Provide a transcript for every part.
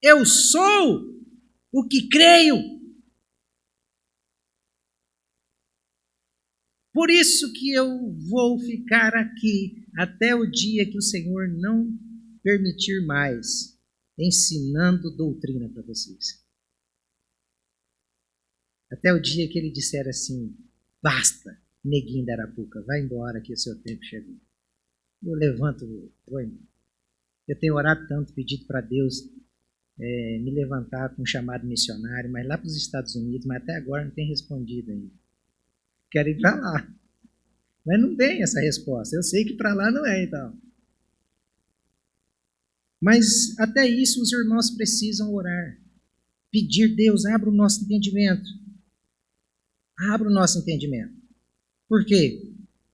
Eu sou o que creio. Por isso que eu vou ficar aqui até o dia que o Senhor não permitir mais, ensinando doutrina para vocês. Até o dia que ele disser assim, basta, neguinho da Arapuca, vai embora que o seu tempo chegou. Eu levanto, vou embora. Eu tenho orado tanto, pedido para Deus me levantar com um chamado missionário, mas lá para os Estados Unidos, mas até agora não tem respondido ainda. Quero ir para lá. Mas não tem essa resposta. Eu sei que para lá não é, então. Mas até isso os irmãos precisam orar. Pedir, Deus, abra o nosso entendimento. Abra o nosso entendimento. Por quê?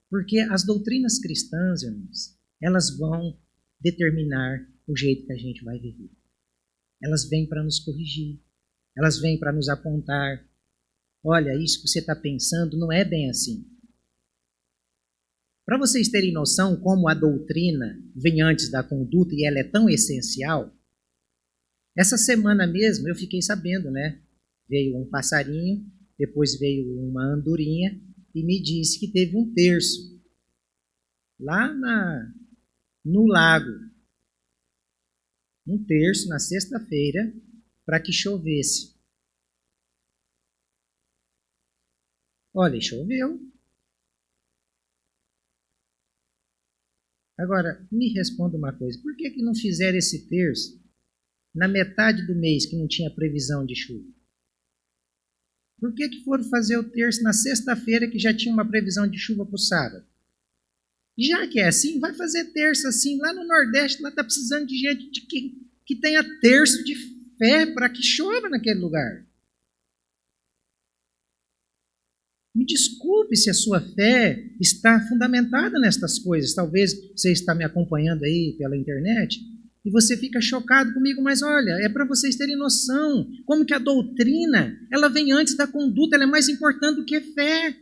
Porque as doutrinas cristãs, irmãos, elas vão determinar o jeito que a gente vai viver. Elas vêm para nos corrigir. Elas vêm para nos apontar. Olha, isso que você está pensando não é bem assim. Para vocês terem noção como a doutrina vem antes da conduta e ela é tão essencial, essa semana mesmo eu fiquei sabendo, né? Veio um passarinho, depois veio uma andorinha e me disse que teve um terço lá no lago. Um terço na sexta-feira para que chovesse. Olha, choveu. Agora, me responda uma coisa. Por que não fizeram esse terço na metade do mês que não tinha previsão de chuva? Por que foram fazer o terço na sexta-feira que já tinha uma previsão de chuva para o sábado? Já que é assim, vai fazer terço assim. Lá no Nordeste, lá está precisando de gente que tenha terço de fé para que chova naquele lugar. Me desculpe se a sua fé está fundamentada nestas coisas. Talvez você está me acompanhando aí pela internet e você fica chocado comigo, mas olha, é para vocês terem noção como que a doutrina, ela vem antes da conduta, ela é mais importante do que fé.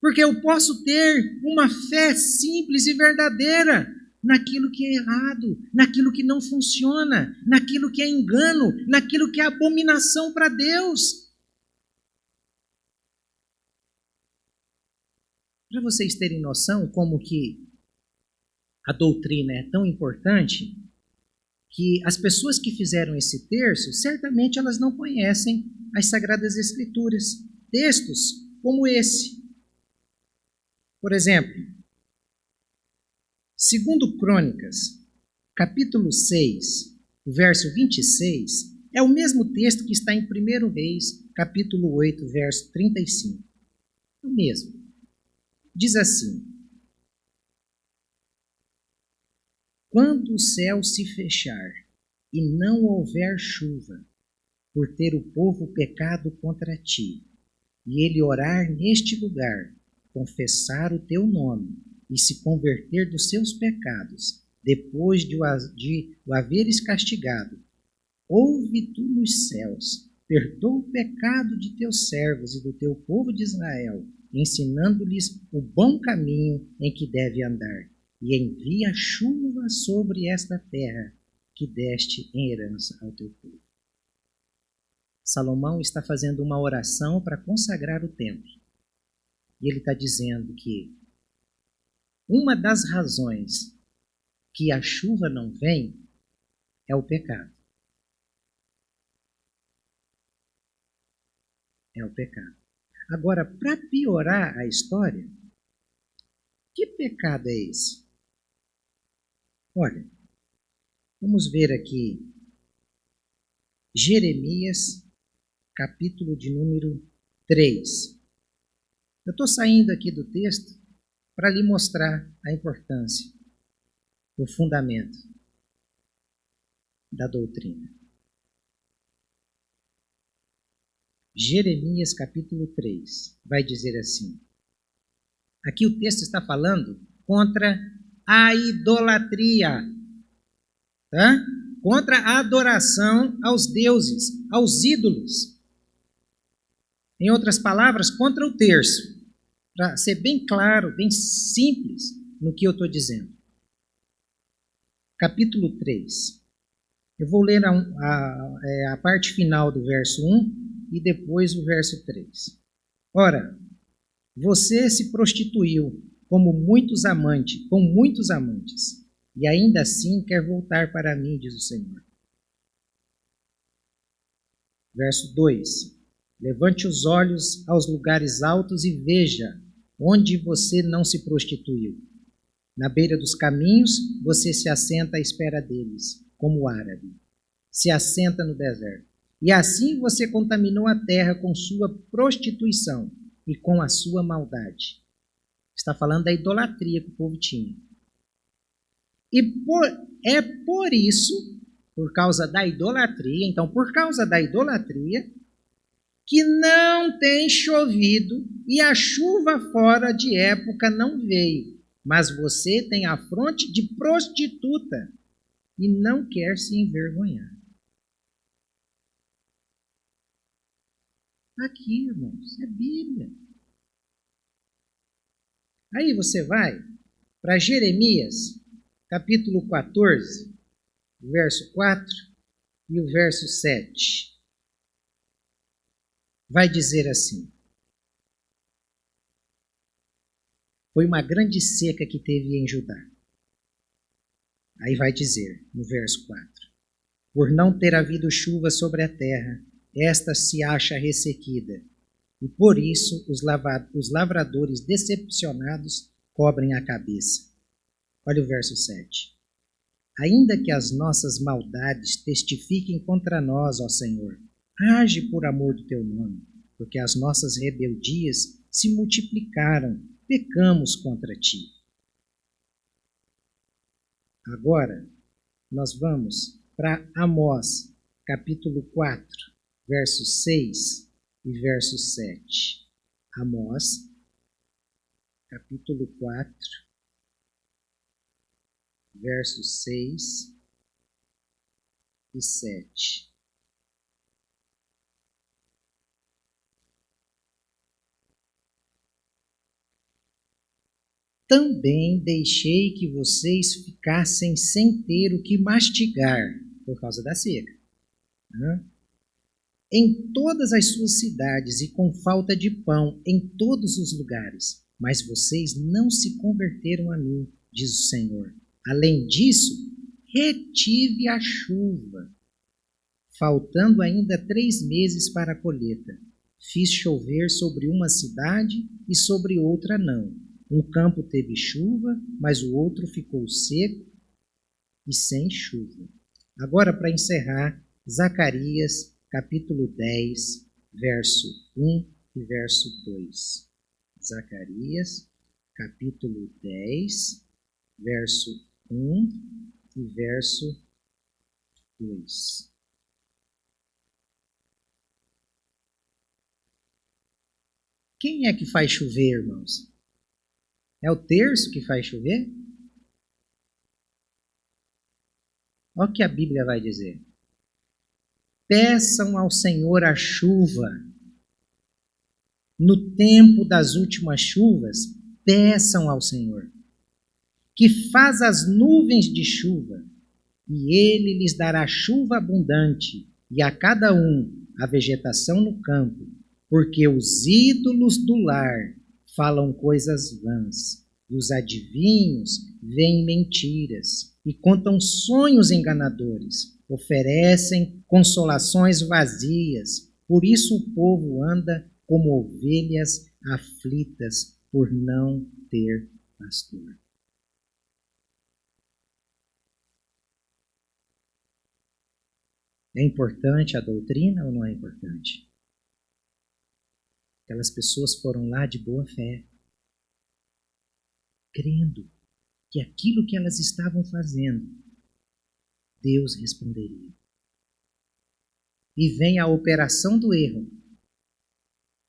Porque eu posso ter uma fé simples e verdadeira naquilo que é errado, naquilo que não funciona, naquilo que é engano, naquilo que é abominação para Deus. Para vocês terem noção como que a doutrina é tão importante, que as pessoas que fizeram esse terço, certamente elas não conhecem as Sagradas Escrituras. Textos como esse. Por exemplo, 2 Crônicas, capítulo 6, verso 26, é o mesmo texto que está em 1 Reis, capítulo 8, verso 35. É o mesmo. Diz assim: quando o céu se fechar e não houver chuva, por ter o povo pecado contra ti, e ele orar neste lugar, confessar o teu nome e se converter dos seus pecados, depois de o haveres castigado, ouve tu nos céus, perdoa o pecado de teus servos e do teu povo de Israel, ensinando-lhes o bom caminho em que deve andar, e envia chuva sobre esta terra que deste em herança ao teu povo. Salomão está fazendo uma oração para consagrar o templo. E ele está dizendo que uma das razões que a chuva não vem é o pecado. É o pecado. Agora, para piorar a história, que pecado é esse? Olha, vamos ver aqui Jeremias, capítulo de número 3. Eu estou saindo aqui do texto para lhe mostrar a importância, o fundamento da doutrina. Jeremias capítulo 3 vai dizer assim. Aqui o texto está falando contra a idolatria, tá? Contra a adoração aos deuses, aos ídolos. Em outras palavras, contra o terço. Para ser bem claro, bem simples no que eu estou dizendo. Capítulo 3. Eu vou ler a parte final do verso 1 e depois o verso 3. Ora, você se prostituiu com muitos amantes, e ainda assim quer voltar para mim, diz o Senhor. Verso 2. Levante os olhos aos lugares altos e veja onde você não se prostituiu. Na beira dos caminhos, você se assenta à espera deles, como o árabe. Se assenta no deserto. E assim você contaminou a terra com sua prostituição e com a sua maldade. Está falando da idolatria que o povo tinha. E é por isso, por causa da idolatria, então por causa da idolatria, que não tem chovido e a chuva fora de época não veio. Mas você tem a fronte de prostituta e não quer se envergonhar. Aqui, irmãos, é Bíblia. Aí você vai para Jeremias, capítulo 14, verso 4 e o verso 7. Vai dizer assim: foi uma grande seca que teve em Judá. Aí vai dizer, no verso 4, por não ter havido chuva sobre a terra, esta se acha ressequida, e por isso os lavradores decepcionados cobrem a cabeça. Olha o verso 7. Ainda que as nossas maldades testifiquem contra nós, ó Senhor, age por amor do teu nome, porque as nossas rebeldias se multiplicaram, pecamos contra ti. Agora, nós vamos para Amós, capítulo 4, versos 6 e verso 7. Amós, capítulo 4, versos 6 e 7. Também deixei que vocês ficassem sem ter o que mastigar, por causa da seca, em todas as suas cidades e com falta de pão em todos os lugares. Mas vocês não se converteram a mim, diz o Senhor. Além disso, retive a chuva, faltando ainda 3 meses para a colheita. Fiz chover sobre uma cidade e sobre outra não. Um campo teve chuva, mas o outro ficou seco e sem chuva. Agora, para encerrar, Zacarias, capítulo 10, verso 1 e verso 2. Zacarias, capítulo 10, verso 1 e verso 2. Quem é que faz chover, irmãos? É o terço que faz chover? Olha o que a Bíblia vai dizer. Peçam ao Senhor a chuva. No tempo das últimas chuvas, peçam ao Senhor, que faz as nuvens de chuva, e ele lhes dará chuva abundante, e a cada um a vegetação no campo, porque os ídolos do lar falam coisas vãs, e os adivinhos veem mentiras, e contam sonhos enganadores, oferecem consolações vazias. Por isso o povo anda como ovelhas aflitas por não ter pastor. É importante a doutrina ou não é importante? Aquelas pessoas foram lá de boa fé, crendo que aquilo que elas estavam fazendo, Deus responderia. E vem a operação do erro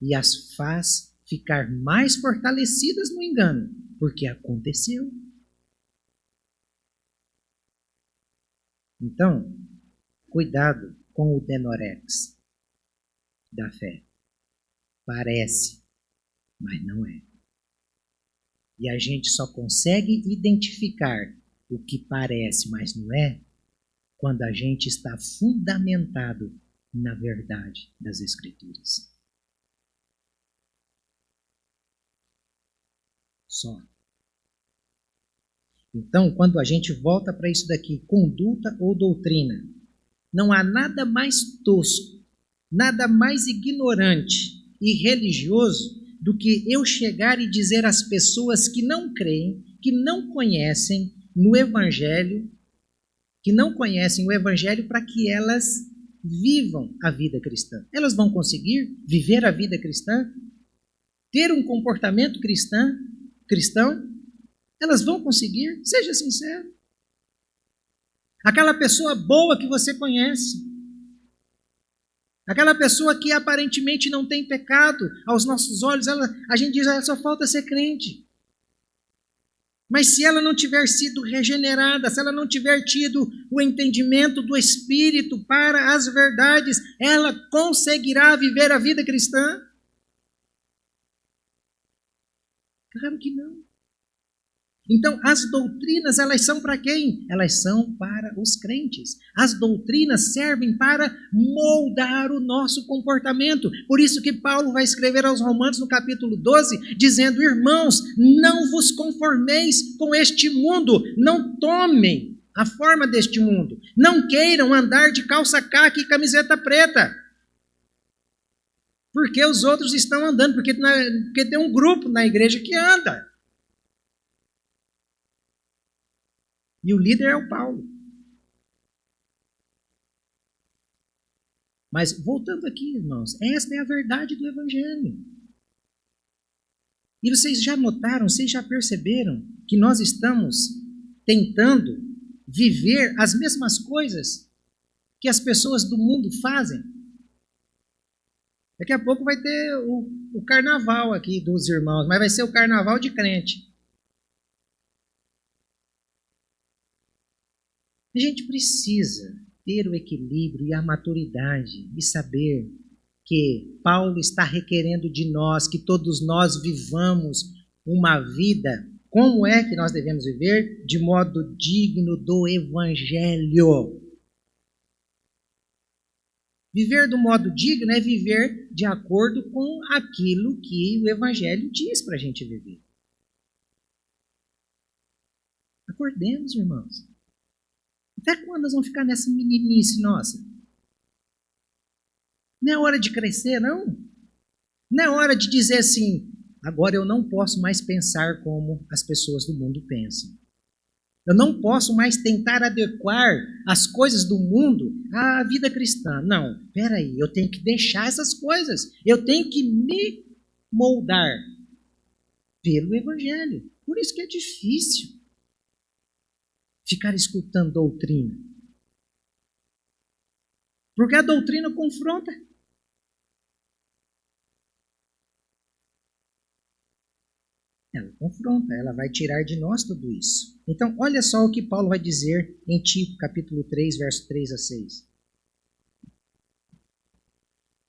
e as faz ficar mais fortalecidas no engano, porque aconteceu. Então, cuidado com o denorex da fé. Parece, mas não é. E a gente só consegue identificar o que parece, mas não é, Quando a gente está fundamentado na verdade das Escrituras. Só. Então, quando a gente volta para isso daqui, conduta ou doutrina, não há nada mais tosco, nada mais ignorante e religioso do que eu chegar e dizer às pessoas que não creem, que não conhecem no Evangelho, para que elas vivam a vida cristã. Elas vão conseguir viver a vida cristã? Ter um comportamento cristão? Elas vão conseguir? Seja sincero. Aquela pessoa boa que você conhece, aquela pessoa que aparentemente não tem pecado aos nossos olhos, a gente diz, só falta ser crente. Mas se ela não tiver sido regenerada, se ela não tiver tido o entendimento do Espírito para as verdades, ela conseguirá viver a vida cristã? Claro que não. Então, as doutrinas, elas são para quem? Elas são para os crentes. As doutrinas servem para moldar o nosso comportamento. Por isso que Paulo vai escrever aos Romanos no capítulo 12, dizendo, irmãos, não vos conformeis com este mundo, não tomem a forma deste mundo, não queiram andar de calça caque e camiseta preta. Porque os outros estão andando, porque tem um grupo na igreja que anda. E o líder é o Paulo. Mas voltando aqui, irmãos, esta é a verdade do Evangelho. E vocês já notaram, vocês já perceberam que nós estamos tentando viver as mesmas coisas que as pessoas do mundo fazem? Daqui a pouco vai ter o carnaval aqui dos irmãos, mas vai ser o carnaval de crente. A gente precisa ter o equilíbrio e a maturidade e saber que Paulo está requerendo de nós que todos nós vivamos uma vida. Como é que nós devemos viver? De modo digno do Evangelho. Viver do modo digno é viver de acordo com aquilo que o Evangelho diz para a gente viver. Acordemos, irmãos. Até quando nós vamos ficar nessa meninice nossa? Não é hora de crescer, não. Não é hora de dizer assim, agora eu não posso mais pensar como as pessoas do mundo pensam. Eu não posso mais tentar adequar as coisas do mundo à vida cristã. Não, peraí, eu tenho que deixar essas coisas. Eu tenho que me moldar pelo Evangelho. Por isso que é difícil ficar escutando doutrina. Porque a doutrina confronta. Ela confronta, ela vai tirar de nós tudo isso. Então, olha só o que Paulo vai dizer em Tito, capítulo 3, verso 3 a 6.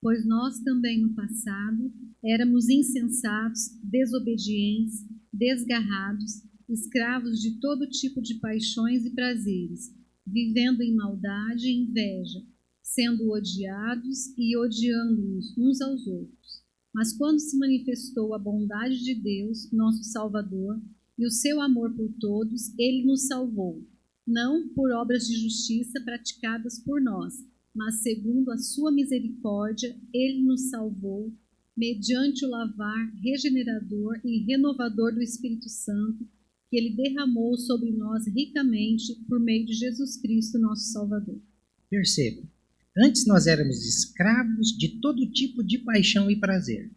Pois nós também no passado éramos insensatos, desobedientes, desgarrados, escravos de todo tipo de paixões e prazeres, vivendo em maldade e inveja, sendo odiados e odiando-nos uns aos outros. Mas quando se manifestou a bondade de Deus, nosso Salvador, e o seu amor por todos, ele nos salvou, não por obras de justiça praticadas por nós, mas segundo a sua misericórdia, ele nos salvou, mediante o lavar regenerador e renovador do Espírito Santo, que ele derramou sobre nós ricamente por meio de Jesus Cristo, nosso Salvador. Perceba, antes nós éramos escravos de todo tipo de paixão e prazer.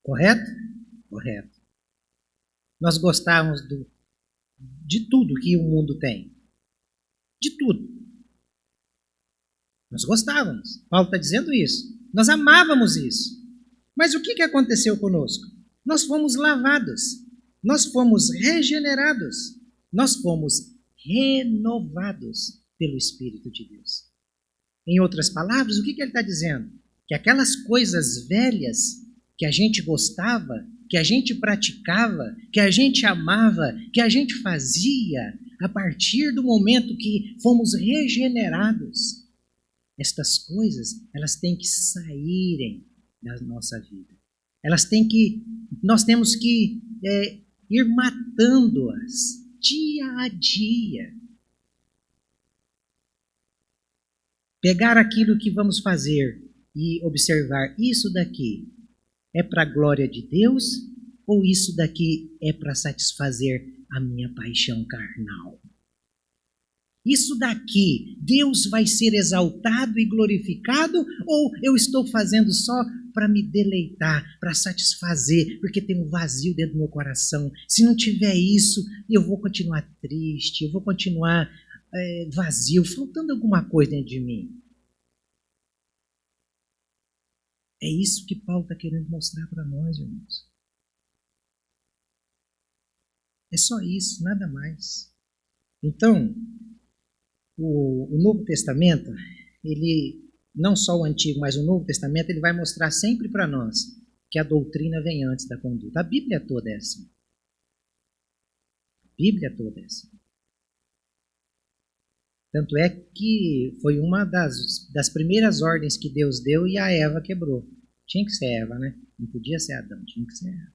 Correto? Correto. Nós gostávamos de tudo que o mundo tem. De tudo. Nós gostávamos. Paulo está dizendo isso. Nós amávamos isso. Mas o que aconteceu conosco? Nós fomos lavados, nós fomos regenerados, nós fomos renovados pelo Espírito de Deus. Em outras palavras, o que ele está dizendo? Que aquelas coisas velhas que a gente gostava, que a gente praticava, que a gente amava, que a gente fazia, a partir do momento que fomos regenerados, estas coisas, elas têm que saírem da nossa vida. Nós temos que ir matando-as dia a dia. Pegar aquilo que vamos fazer e observar, isso daqui é para a glória de Deus ou isso daqui é para satisfazer a minha paixão carnal? Isso daqui, Deus vai ser exaltado e glorificado ou eu estou fazendo só para me deleitar, para satisfazer, porque tem um vazio dentro do meu coração? Se não tiver isso, eu vou continuar triste, eu vou continuar vazio, faltando alguma coisa dentro de mim. É isso que Paulo está querendo mostrar para nós, irmãos. É só isso, nada mais. Então, o Novo Testamento, ele, não só o Antigo, mas o Novo Testamento, ele vai mostrar sempre para nós que a doutrina vem antes da conduta. A Bíblia toda é assim. A Bíblia toda é assim. Tanto é que foi uma das primeiras ordens que Deus deu e a Eva quebrou. Tinha que ser Eva, né? Não podia ser Adão, tinha que ser Eva.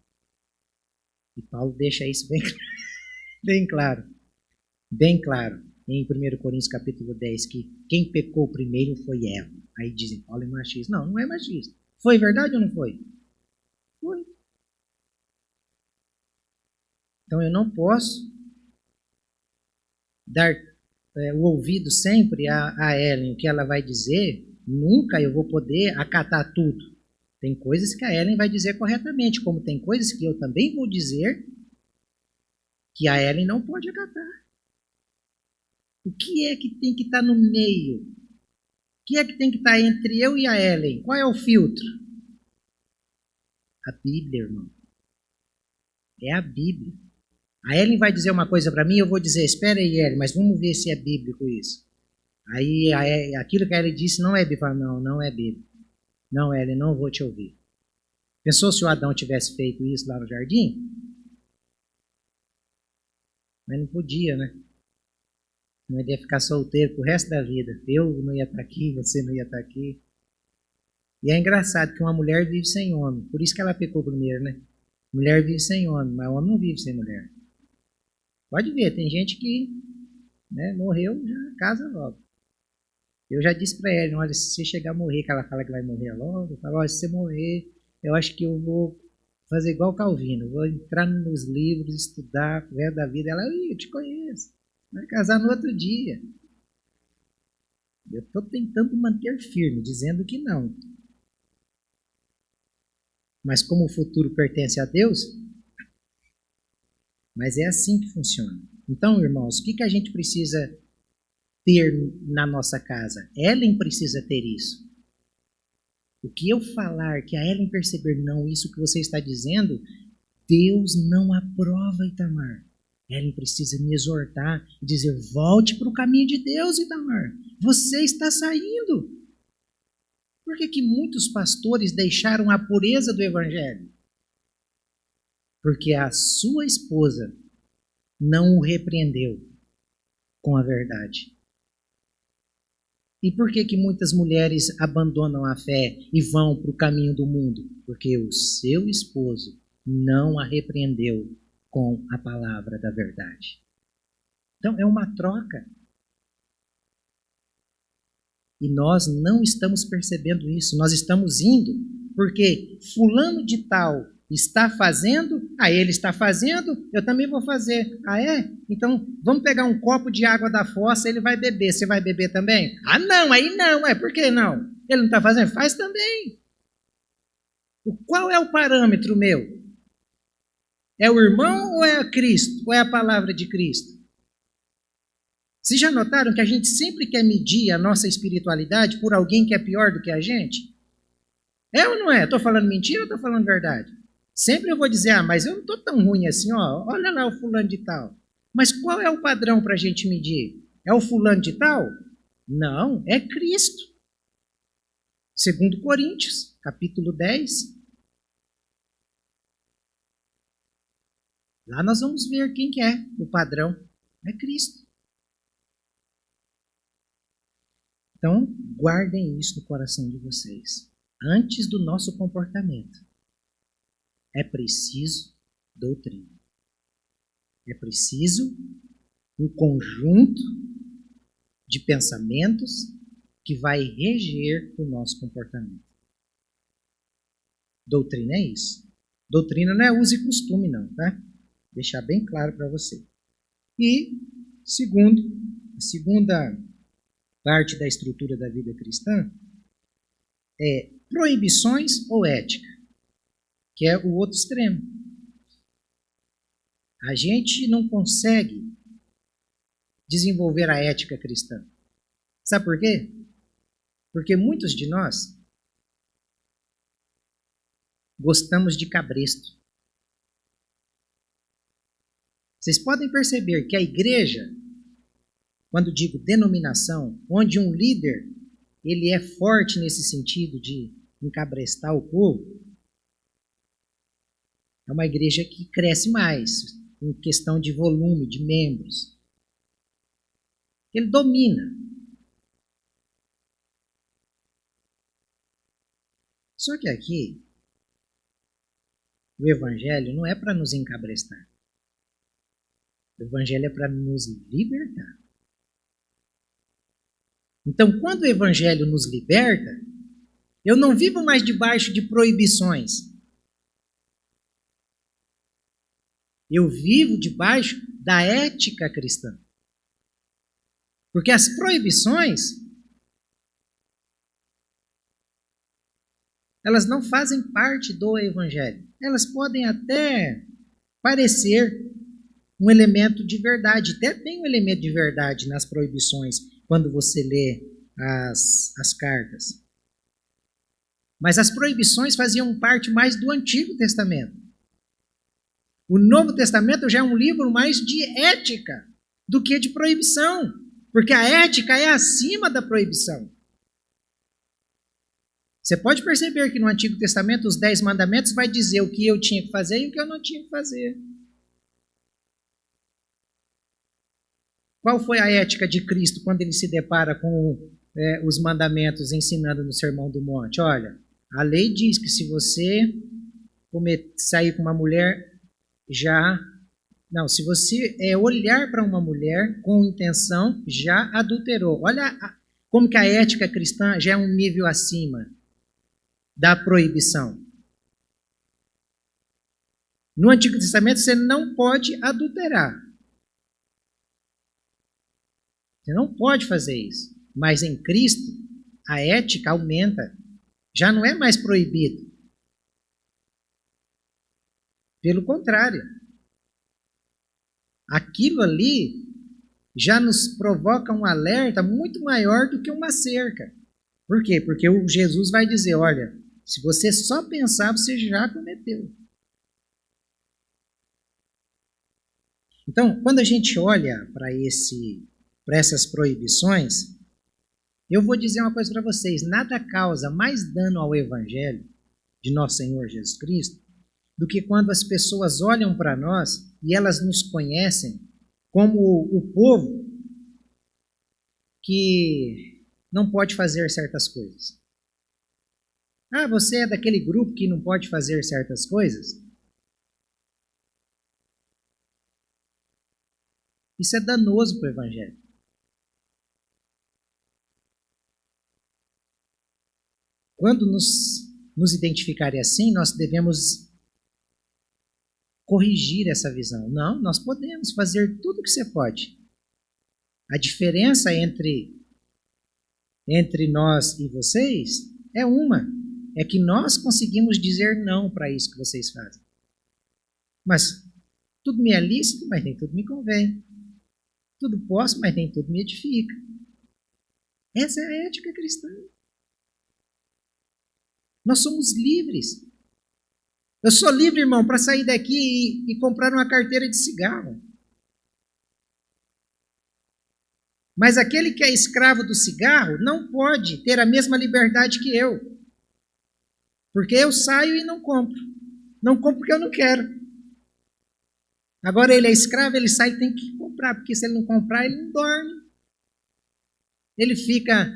E Paulo deixa isso bem claro. Bem claro. Em 1 Coríntios capítulo 10, que quem pecou primeiro foi Eva. Aí dizem, Paulo é machista. Não, não é machista. Foi verdade ou não foi? Foi. Então eu não posso dar o ouvido sempre a Ellen, o que ela vai dizer. Nunca eu vou poder acatar tudo. Tem coisas que a Ellen vai dizer corretamente, como tem coisas que eu também vou dizer que a Ellen não pode acatar. O que é que tem que estar no meio? O que é que tem que estar entre eu e a Ellen? Qual é o filtro? A Bíblia, irmão. É a Bíblia. A Ellen vai dizer uma coisa para mim, eu vou dizer, espera aí, Ellen, mas vamos ver se é bíblico isso. Aí aquilo que a Ellen disse não é bíblico. Não é bíblico. Não, Ellen, não vou te ouvir. Pensou se o Adão tivesse feito isso lá no jardim? Mas não podia, né? Não ia ficar solteiro pro resto da vida. Eu não ia estar aqui, você não ia estar aqui. E é engraçado que uma mulher vive sem homem. Por isso que ela pecou primeiro, né? Mulher vive sem homem, mas homem não vive sem mulher. Pode ver, tem gente que morreu, já casa logo. Eu já disse para ela, olha, se você chegar a morrer, que ela fala que vai morrer logo, eu falo, olha, se você morrer, eu acho que eu vou fazer igual Calvino, vou entrar nos livros, estudar, o resto da vida. Ela, eu te conheço. Vai casar no outro dia. Eu estou tentando manter firme, dizendo que não. Mas como o futuro pertence a Deus, mas é assim que funciona. Então, irmãos, o que a gente precisa ter na nossa casa? Ellen precisa ter isso. O que eu falar, que a Ellen perceber, não, isso que você está dizendo, Deus não aprova, Itamar. Ellen precisa me exortar e dizer, volte para o caminho de Deus, Itamar. Você está saindo. Por que muitos pastores deixaram a pureza do Evangelho? Porque a sua esposa não o repreendeu com a verdade. E por que muitas mulheres abandonam a fé e vão para o caminho do mundo? Porque o seu esposo não a repreendeu com a palavra da verdade. Então, é uma troca. E nós não estamos percebendo isso. Nós estamos indo porque fulano de tal está fazendo, ele está fazendo, eu também vou fazer. Ah, é? Então, vamos pegar um copo de água da fossa, ele vai beber. Você vai beber também? Ah, não, aí não. Por que não? Ele não está fazendo? Faz também. Qual é o parâmetro meu? É o irmão ou é Cristo? Ou é a palavra de Cristo? Vocês já notaram que a gente sempre quer medir a nossa espiritualidade por alguém que é pior do que a gente? É ou não é? Estou falando mentira ou estou falando verdade? Sempre eu vou dizer, mas eu não estou tão ruim assim, olha lá o fulano de tal. Mas qual é o padrão para a gente medir? É o fulano de tal? Não, é Cristo. 2 Coríntios, capítulo 10. Lá nós vamos ver quem que é o padrão. É Cristo. Então, guardem isso no coração de vocês. Antes do nosso comportamento, é preciso doutrina. É preciso um conjunto de pensamentos que vai reger o nosso comportamento. Doutrina é isso. Doutrina não é uso e costume, não, tá? Deixar bem claro para você. E, a segunda parte da estrutura da vida cristã é proibições ou ética, que é o outro extremo. A gente não consegue desenvolver a ética cristã. Sabe por quê? Porque muitos de nós gostamos de cabresto. Vocês podem perceber que a igreja, quando digo denominação, onde um líder ele é forte nesse sentido de encabrestar o povo, é uma igreja que cresce mais em questão de volume, de membros. Ele domina. Só que aqui, o evangelho não é para nos encabrestar. O evangelho é para nos libertar. Então, quando o evangelho nos liberta, eu não vivo mais debaixo de proibições. Eu vivo debaixo da ética cristã. Porque as proibições, elas não fazem parte do evangelho. Elas podem até parecer um elemento de verdade. Até tem um elemento de verdade nas proibições, quando você lê as cartas. Mas as proibições faziam parte mais do Antigo Testamento. O Novo Testamento já é um livro mais de ética do que de proibição. Porque a ética é acima da proibição. Você pode perceber que no Antigo Testamento os 10 mandamentos vai dizer o que eu tinha que fazer e o que eu não tinha que fazer. Qual foi a ética de Cristo quando ele se depara com os mandamentos ensinando no Sermão do Monte? Olha, a lei diz que se você sair com uma mulher se você olhar para uma mulher com intenção, já adulterou. Olha como que a ética cristã já é um nível acima da proibição. No Antigo Testamento você não pode adulterar. Você não pode fazer isso. Mas em Cristo, a ética aumenta. Já não é mais proibido. Pelo contrário. Aquilo ali já nos provoca um alerta muito maior do que uma cerca. Por quê? Porque o Jesus vai dizer, olha, se você só pensar, você já cometeu. Então, quando a gente olha para essas proibições, eu vou dizer uma coisa para vocês, nada causa mais dano ao Evangelho de nosso Senhor Jesus Cristo do que quando as pessoas olham para nós e elas nos conhecem como o povo que não pode fazer certas coisas. Ah, você é daquele grupo que não pode fazer certas coisas? Isso é danoso para o Evangelho. Quando nos identificarem assim, nós devemos corrigir essa visão. Não, nós podemos fazer tudo o que você pode. A diferença entre nós e vocês é uma. É que nós conseguimos dizer não para isso que vocês fazem. Mas tudo me é lícito, mas nem tudo me convém. Tudo posso, mas nem tudo me edifica. Essa é a ética cristã. Nós somos livres. Eu sou livre, irmão, para sair daqui e comprar uma carteira de cigarro. Mas aquele que é escravo do cigarro não pode ter a mesma liberdade que eu. Porque eu saio e não compro. Não compro porque eu não quero. Agora ele é escravo, ele sai e tem que comprar. comprar, porque se ele não comprar, ele não dorme. Ele fica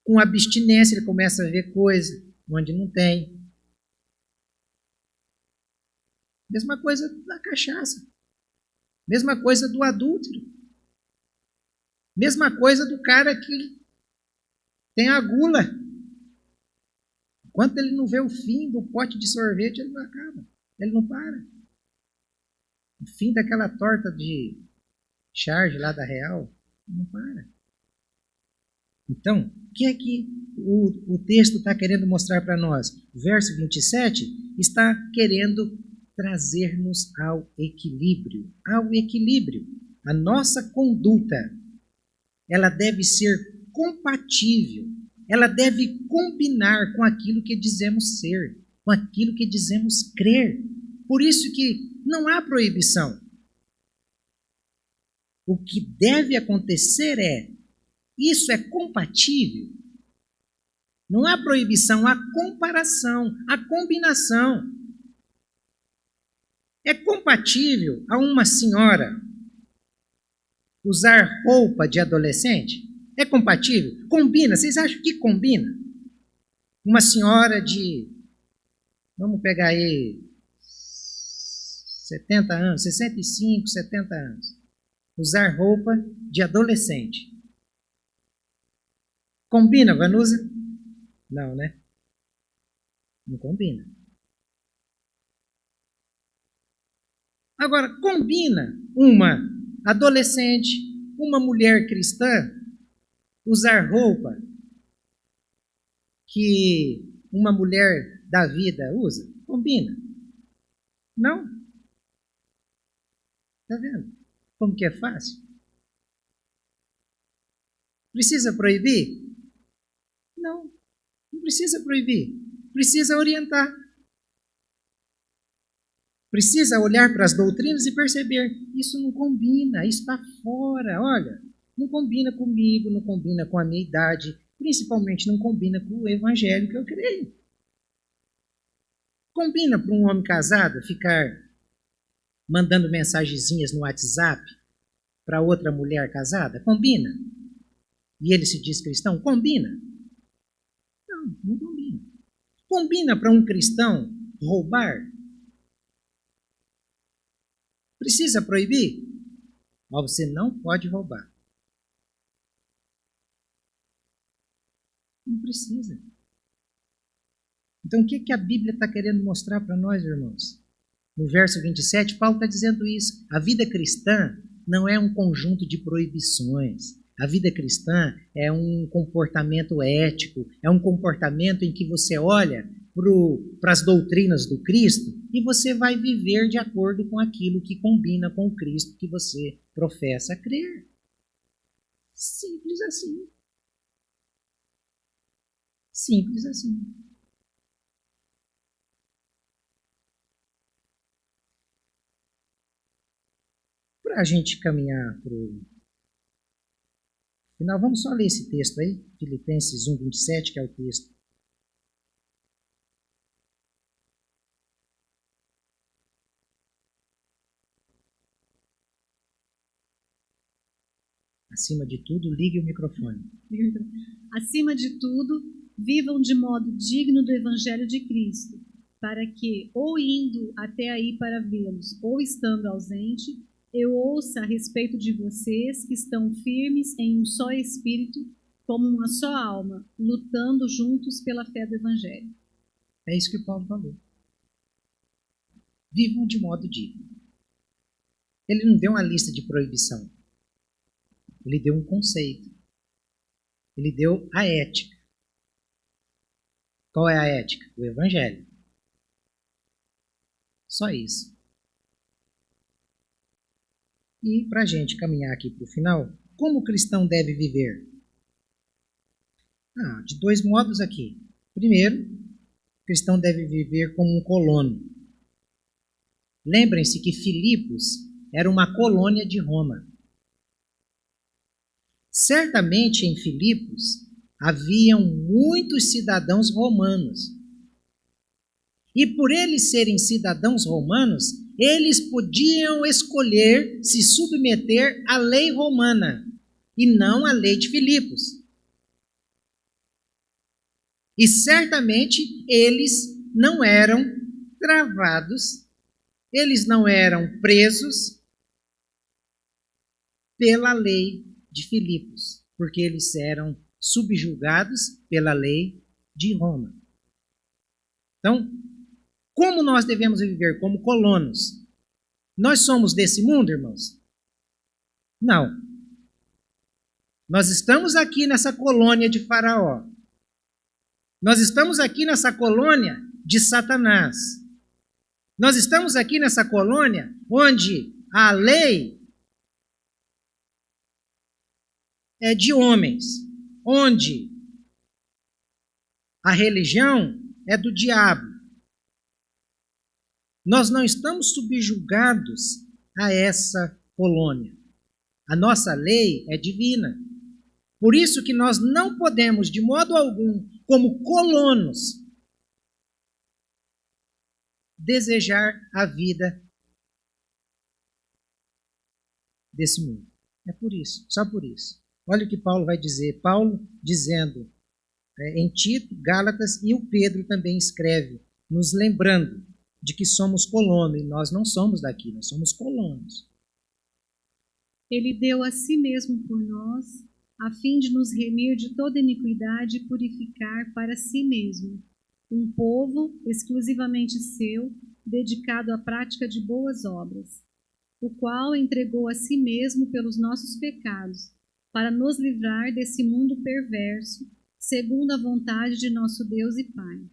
com abstinência, ele começa a ver coisa onde não tem. Mesma coisa da cachaça. Mesma coisa do adúltero. Mesma coisa do cara que tem a gula. Enquanto ele não vê o fim do pote de sorvete, ele não acaba. Ele não para. O fim daquela torta de charge lá da Real, não para. Então, o que é que o texto está querendo mostrar para nós? O verso 27 está querendo trazer-nos ao equilíbrio. Ao equilíbrio. A nossa conduta, ela deve ser compatível. Ela deve combinar com aquilo que dizemos ser, com aquilo que dizemos crer. Por isso que não há proibição. O que deve acontecer isso é compatível. Não há proibição, há comparação, há combinação. É compatível a uma senhora usar roupa de adolescente? É compatível? Combina? Vocês acham que combina? Uma senhora de, vamos pegar aí, 70 anos, 65, 70 anos, usar roupa de adolescente. Combina, Vanusa? Não, né? Não combina. Agora, combina uma adolescente, uma mulher cristã, usar roupa que uma mulher da vida usa? Combina? Não? Está vendo? Como que é fácil? Precisa proibir? Não, não precisa proibir. Precisa orientar. Precisa olhar para as doutrinas e perceber, isso não combina, isso está fora, olha, não combina comigo, não combina com a minha idade, principalmente não combina com o evangelho que eu creio. Combina para um homem casado ficar mandando mensagenzinhas no WhatsApp para outra mulher casada? Combina? E ele se diz cristão? Combina? Não, não combina. Combina para um cristão roubar? Precisa proibir? Mas você não pode roubar. Não precisa. Então, o que a Bíblia está querendo mostrar para nós, irmãos? No verso 27, Paulo está dizendo isso. A vida cristã não é um conjunto de proibições. A vida cristã é um comportamento ético, é um comportamento em que você olha para as doutrinas do Cristo e você vai viver de acordo com aquilo que combina com o Cristo que você professa crer. Simples assim. Simples assim. Para a gente caminhar para o final, vamos só ler esse texto aí, Filipenses 1, 27, que é o texto. Acima de tudo, ligue o microfone. Acima de tudo, vivam de modo digno do Evangelho de Cristo, para que, ou indo até aí para vê-los, ou estando ausente, eu ouça a respeito de vocês que estão firmes em um só espírito, como uma só alma, lutando juntos pela fé do Evangelho. É isso que Paulo falou. Vivam de modo digno. Ele não deu uma lista de proibição. Ele deu um conceito. Ele deu a ética. Qual é a ética? O Evangelho. Só isso. E para a gente caminhar aqui para o final, como o cristão deve viver? De dois modos aqui. Primeiro, o cristão deve viver como um colono. Lembrem-se que Filipos era uma colônia de Roma. Certamente em Filipos haviam muitos cidadãos romanos. E por eles serem cidadãos romanos, eles podiam escolher se submeter à lei romana e não à lei de Filipos. E certamente eles não eram travados, eles não eram presos pela lei de Filipos, porque eles eram subjugados pela lei de Roma. Então, como nós devemos viver como colonos? Nós somos desse mundo, irmãos? Não. Nós estamos aqui nessa colônia de Faraó. Nós estamos aqui nessa colônia de Satanás. Nós estamos aqui nessa colônia onde a lei é de homens, onde a religião é do diabo. Nós não estamos subjugados a essa colônia. A nossa lei é divina. Por isso que nós não podemos, de modo algum, como colonos, desejar a vida desse mundo. É por isso, só por isso. Olha o que Paulo vai dizer. Paulo dizendo em Tito, Gálatas, e o Pedro também escreve, nos lembrando de que somos colonos, e nós não somos daqui, nós somos colonos. Ele deu a si mesmo por nós, a fim de nos remir de toda iniquidade e purificar para si mesmo um povo exclusivamente seu, dedicado à prática de boas obras, o qual entregou a si mesmo pelos nossos pecados, para nos livrar desse mundo perverso, segundo a vontade de nosso Deus e Pai.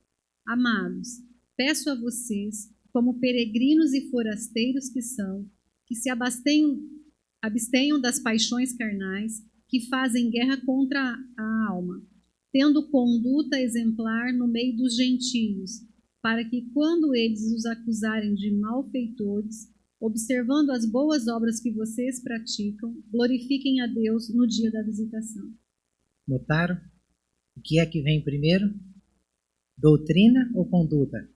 Amados, peço a vocês, como peregrinos e forasteiros que são, que se abstenham das paixões carnais que fazem guerra contra a alma, tendo conduta exemplar no meio dos gentios, para que, quando eles os acusarem de malfeitores, observando as boas obras que vocês praticam, glorifiquem a Deus no dia da visitação. Notaram? O que é que vem primeiro? Doutrina ou conduta?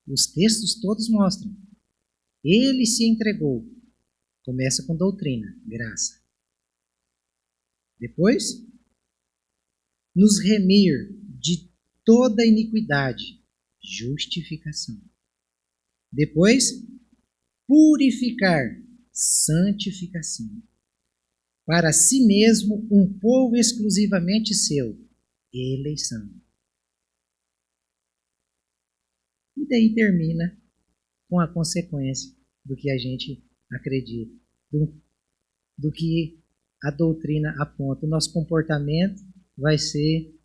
Os textos todos mostram. Ele se entregou. Começa com doutrina, graça. Depois, nos remir de toda iniquidade, justificação. Depois, purificar, santificação. Para si mesmo, um povo exclusivamente seu, eleição. E daí termina com a consequência do que a gente acredita, do que a doutrina aponta. O nosso comportamento vai ser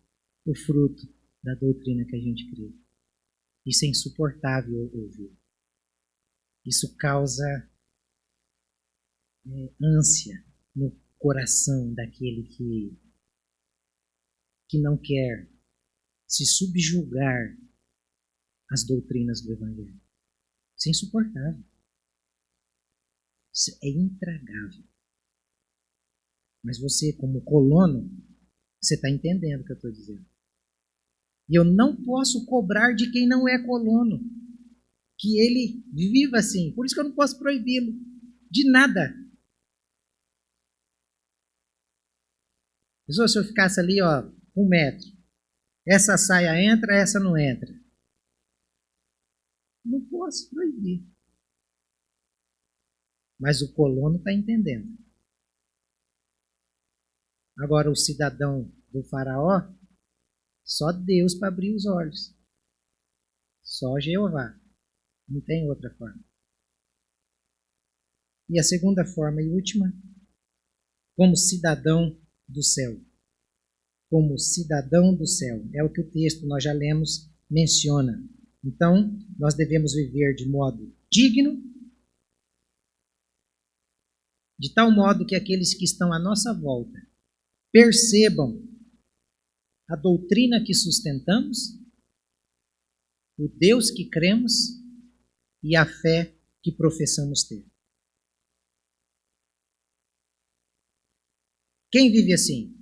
o fruto da doutrina que a gente crê. Isso é insuportável ouvir. Isso causa ânsia no coração daquele que não quer se subjugar às doutrinas do Evangelho. Isso é insuportável. Isso é intragável. Mas você, como colono, você está entendendo o que eu estou dizendo. E eu não posso cobrar de quem não é colono que ele viva assim. Por isso que eu não posso proibi-lo de nada. Se eu ficasse ali, 1 metro, essa saia entra, essa não entra. Não posso proibir. Mas o colono está entendendo. Agora, o cidadão do faraó, só Deus para abrir os olhos. Só Jeová. Não tem outra forma. E a segunda forma e última, como cidadão do céu. Como cidadão do céu. É o que o texto, nós já lemos, menciona. Então, nós devemos viver de modo digno, de tal modo que aqueles que estão à nossa volta percebam a doutrina que sustentamos, o Deus que cremos e a fé que professamos ter. Quem vive assim?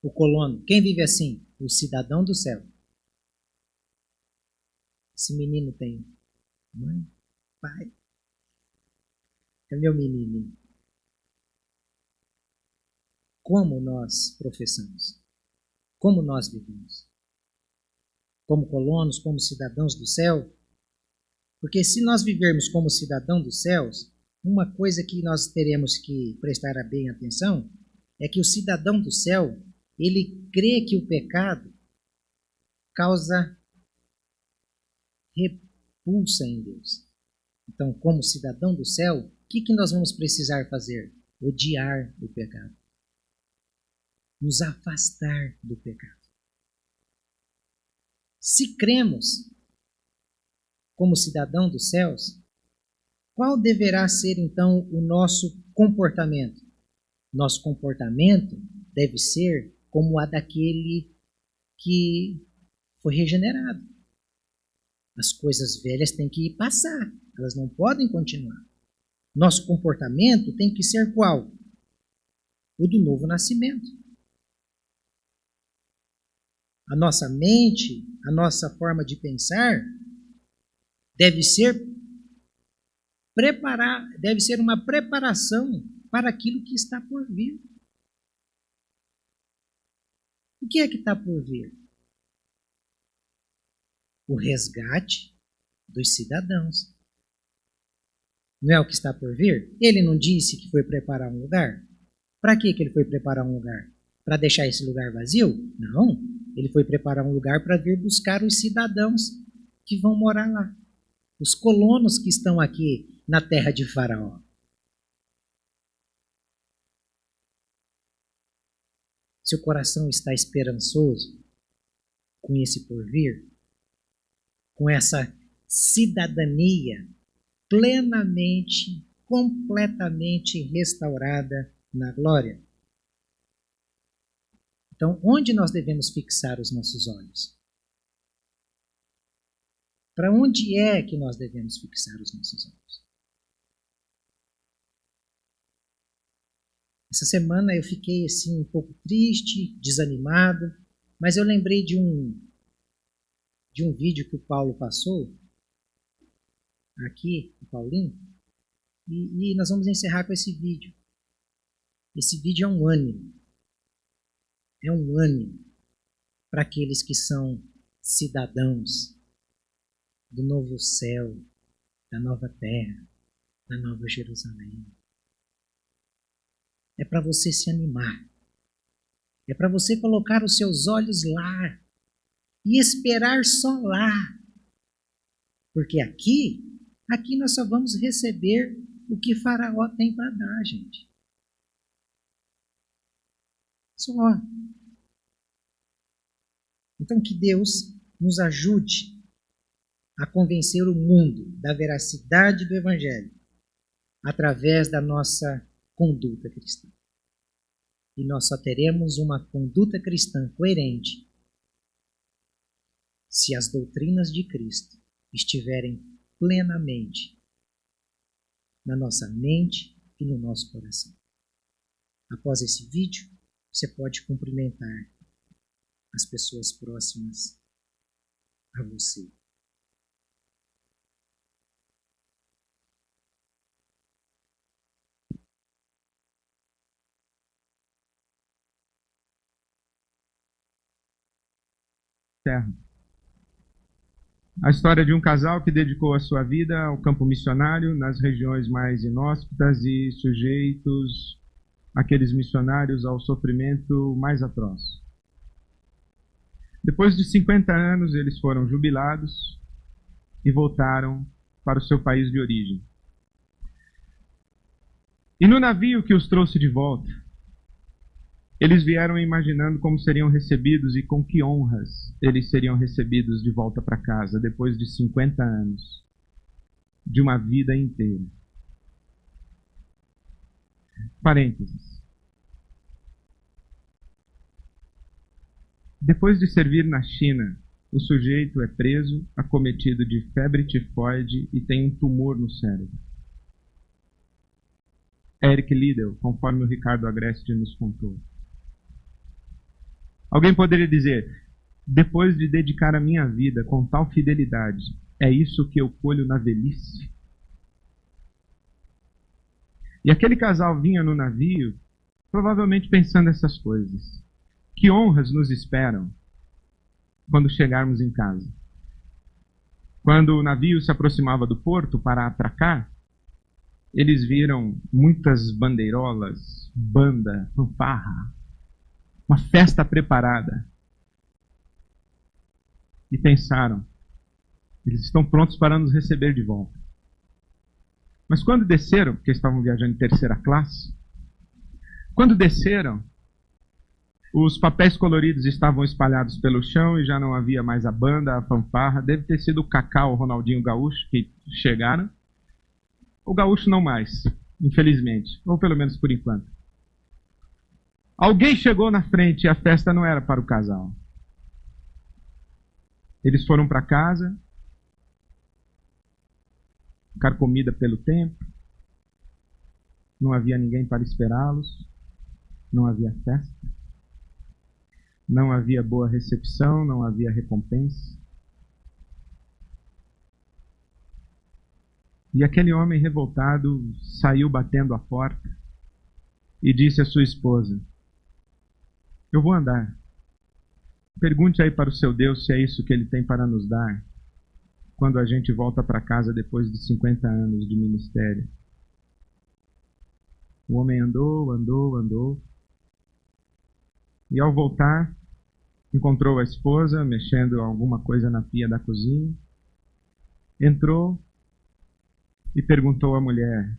O colono. Quem vive assim? O cidadão do céu. Esse menino tem mãe, pai, É meu menininho. Como nós professamos? Como nós vivemos? Como colonos, como cidadãos do céu? Porque se nós vivermos como cidadão dos céus, uma coisa que nós teremos que prestar bem atenção é que o cidadão do céu, ele crê que o pecado causa repulsa em Deus. Então, como cidadão do céu, o que nós vamos precisar fazer? Odiar o pecado. Nos afastar do pecado. Se cremos como cidadão dos céus, qual deverá ser então o nosso comportamento? Nosso comportamento deve ser como a daquele que foi regenerado. As coisas velhas têm que passar, elas não podem continuar. Nosso comportamento tem que ser qual? O do novo nascimento. A nossa mente, a nossa forma de pensar deve ser uma preparação para aquilo que está por vir. O que é que está por vir? O resgate dos cidadãos. Não é o que está por vir? Ele não disse que foi preparar um lugar? Para que ele foi preparar um lugar? Para deixar esse lugar vazio? Não. Ele foi preparar um lugar para vir buscar os cidadãos que vão morar lá. Os colonos que estão aqui na terra de Faraó. Seu coração está esperançoso com esse porvir? Com essa cidadania plenamente, completamente restaurada na glória? Então, onde nós devemos fixar os nossos olhos? Para onde é que nós devemos fixar os nossos olhos? Essa semana eu fiquei assim um pouco triste, desanimado, mas eu lembrei de um vídeo que o Paulo passou aqui, o Paulinho, e nós vamos encerrar com esse vídeo. Esse vídeo é um ânimo. É um ânimo para aqueles que são cidadãos do novo céu, da nova terra, da nova Jerusalém. É para você se animar. É para você colocar os seus olhos lá e esperar só lá. Porque aqui nós só vamos receber o que Faraó tem para dar, gente. Só. Então que Deus nos ajude a convencer o mundo da veracidade do Evangelho através da nossa conduta cristã. E nós só teremos uma conduta cristã coerente se as doutrinas de Cristo estiverem plenamente na nossa mente e no nosso coração. Após esse vídeo, você pode cumprimentar as pessoas próximas a você. Terra. A história de um casal que dedicou a sua vida ao campo missionário nas regiões mais inóspitas e sujeitos aqueles missionários ao sofrimento mais atroz. Depois de 50 anos, eles foram jubilados e voltaram para o seu país de origem. E no navio que os trouxe de volta, eles vieram imaginando como seriam recebidos e com que honras eles seriam recebidos de volta para casa depois de 50 anos, de uma vida inteira. Parênteses. Depois de servir na China, o sujeito é preso, acometido de febre tifoide e tem um tumor no cérebro. Eric Liddell, conforme o Ricardo Agreste nos contou. Alguém poderia dizer, depois de dedicar a minha vida com tal fidelidade, é isso que eu colho na velhice? E aquele casal vinha no navio, provavelmente pensando essas coisas. Que honras nos esperam quando chegarmos em casa? Quando o navio se aproximava do porto para atracar, eles viram muitas bandeirolas, banda, fanfarra, uma festa preparada. E pensaram, eles estão prontos para nos receber de volta. Mas quando desceram, porque estavam viajando em terceira classe, quando desceram, os papéis coloridos estavam espalhados pelo chão e já não havia mais a banda, a fanfarra. Deve ter sido o Kaká, o Ronaldinho Gaúcho que chegaram. O Gaúcho não mais, infelizmente, ou pelo menos por enquanto. Alguém chegou na frente e a festa não era para o casal. Eles foram para casa, carcomida pelo tempo, não havia ninguém para esperá-los, não havia festa, não havia boa recepção, não havia recompensa. E aquele homem revoltado saiu batendo a porta e disse à sua esposa: eu vou andar. Pergunte aí para o seu Deus se é isso que ele tem para nos dar quando a gente volta para casa depois de 50 anos de ministério. O homem andou. E ao voltar, encontrou a esposa mexendo alguma coisa na pia da cozinha. Entrou e perguntou à mulher,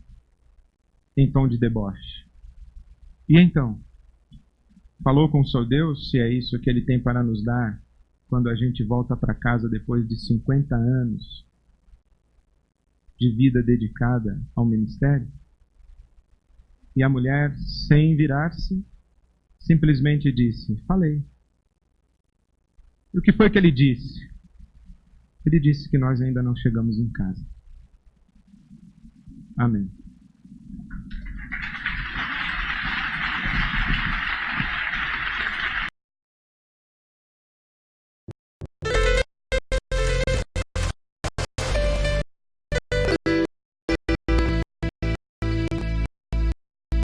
em tom de deboche: e então? Falou com o seu Deus se é isso que ele tem para nos dar quando a gente volta para casa depois de 50 anos de vida dedicada ao ministério? E a mulher, sem virar-se, simplesmente disse: falei. E o que foi que ele disse? Ele disse que nós ainda não chegamos em casa. Amém.